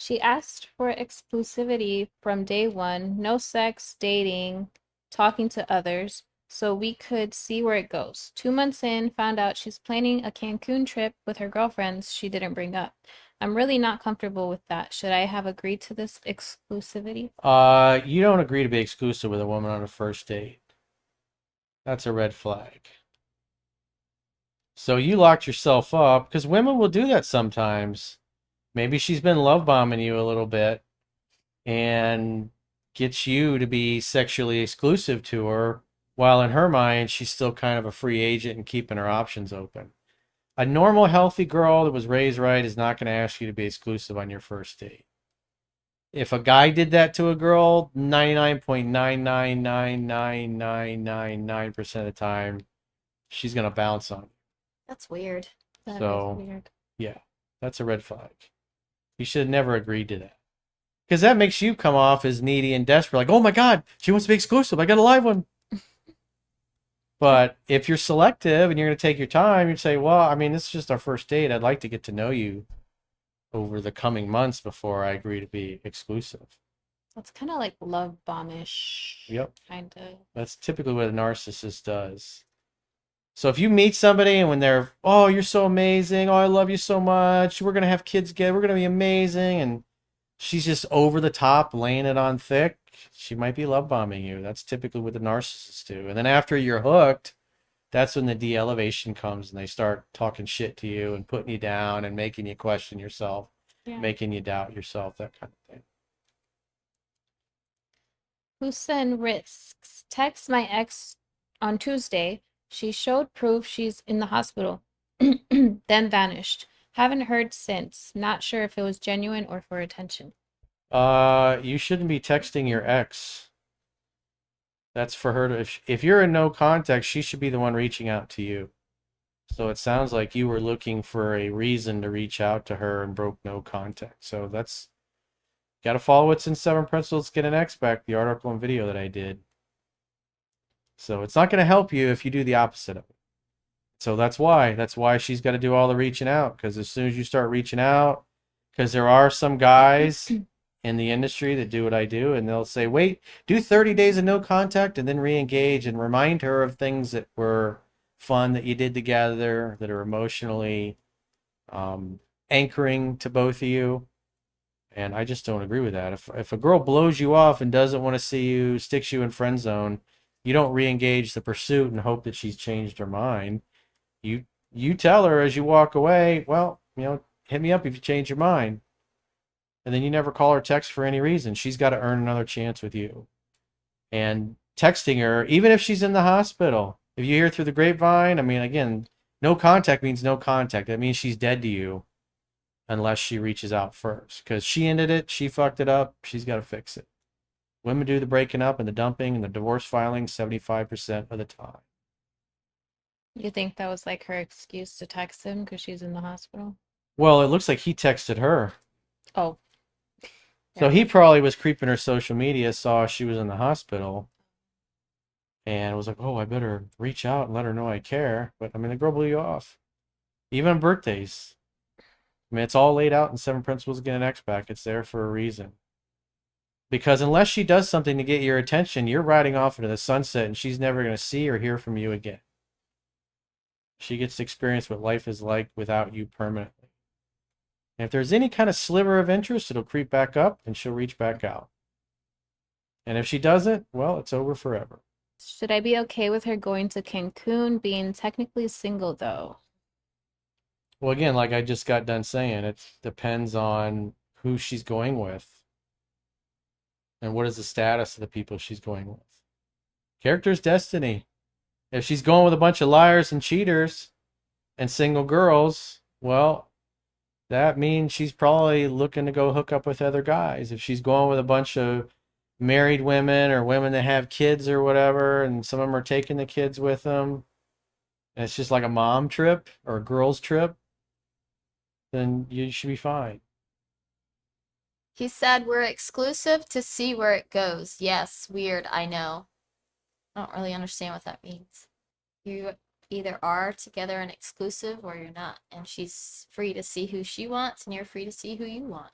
She asked for exclusivity from day one, no sex, dating, talking to others, so we could see where it goes. 2 months in, found out she's planning a Cancun trip with her girlfriends she didn't bring up. I'm really not comfortable with that. Should I have agreed to this exclusivity? You don't agree to be exclusive with a woman on a first date. That's a red flag. So you locked yourself up because women will do that sometimes. Maybe she's been love bombing you a little bit and gets you to be sexually exclusive to her, while in her mind, she's still kind of a free agent and keeping her options open. A normal, healthy girl that was raised right is not going to ask you to be exclusive on your first date. If a guy did that to a girl, 99.9999999% of the time, she's going to bounce on you. That's weird. That is So, weird. yeah, that's a red flag. You should have never agreed to that. Because that makes you come off as needy and desperate. Like, oh my God, she wants to be exclusive. I got a live one. But if you're selective and you're going to take your time, you'd say, well, I mean, this is just our first date. I'd like to get to know you over the coming months before I agree to be exclusive. That's kind of like love bombish, Yep. kind of. That's typically what a narcissist does. So if you meet somebody and when they're, oh, you're so amazing. Oh, I love you so much. We're going to have kids together. We're going to be amazing. And she's just over the top, laying it on thick. She might be love bombing you. That's typically what the narcissists do. And then after you're hooked, that's when the de-elevation comes and they start talking shit to you and putting you down and making you question yourself, Yeah. making you doubt yourself, that kind of thing. Hussein risks. Text my ex on Tuesday. She showed proof she's in the hospital, then vanished. Haven't heard since. Not sure if it was genuine or for attention. You shouldn't be texting your ex. That's for her to, if you're in no contact, she should be the one reaching out to you. So it sounds like you were looking for a reason to reach out to her and broke no contact. So that's got to follow what's in Seven Principles, Get an X Back, the article and video that I did. So it's not going to help you if you do the opposite of it. So that's why she's got to do all the reaching out, because as soon as you start reaching out, because there are some guys in the industry that do what I do, and they'll say, wait, do 30 days of no contact and then re-engage and remind her of things that were fun that you did together, that are emotionally anchoring to both of you. And I just don't agree with that. If a girl blows you off and doesn't want to see you, sticks you in friend zone, you don't re-engage the pursuit and hope that she's changed her mind. You tell her as you walk away, well, hit me up if you change your mind. And then you never call or text for any reason. She's got to earn another chance with you. And texting her, even if she's in the hospital, if you hear through the grapevine, I mean, again, no contact means no contact. That means she's dead to you unless she reaches out first. Because she ended it, she fucked it up, she's got to fix it. Women do the breaking up and the dumping and the divorce filing 75% of the time. You think that was like her excuse to text him because she's in the hospital? Well, it looks like he texted her. Oh, So yeah. he probably was creeping her social media, saw she was in the hospital, and was like, oh, I better reach out and let her know I care. But I mean, the girl blew you off. Even on birthdays. I mean, it's all laid out in Seven Principles to Get an X Back. It's there for a reason. Because unless she does something to get your attention, you're riding off into the sunset and she's never going to see or hear from you again. She gets to experience what life is like without you permanently. And if there's any kind of sliver of interest, it'll creep back up and she'll reach back out. And if she doesn't, well, it's over forever. Should I be okay with her going to Cancun, being technically single though? Well, again, like I just got done saying, it depends on who she's going with and what is the status of the people she's going with. Character's destiny. If she's going with a bunch of liars and cheaters and single girls, well, that means she's probably looking to go hook up with other guys. If she's going with a bunch of married women or women that have kids or whatever, and some of them are taking the kids with them, and it's just like a mom trip or a girls trip, then you should be fine. He said we're exclusive to see where it goes. Yes, weird, I know. I don't really understand what that means. You either are together and exclusive or you're not. And she's free to see who she wants and you're free to see who you want.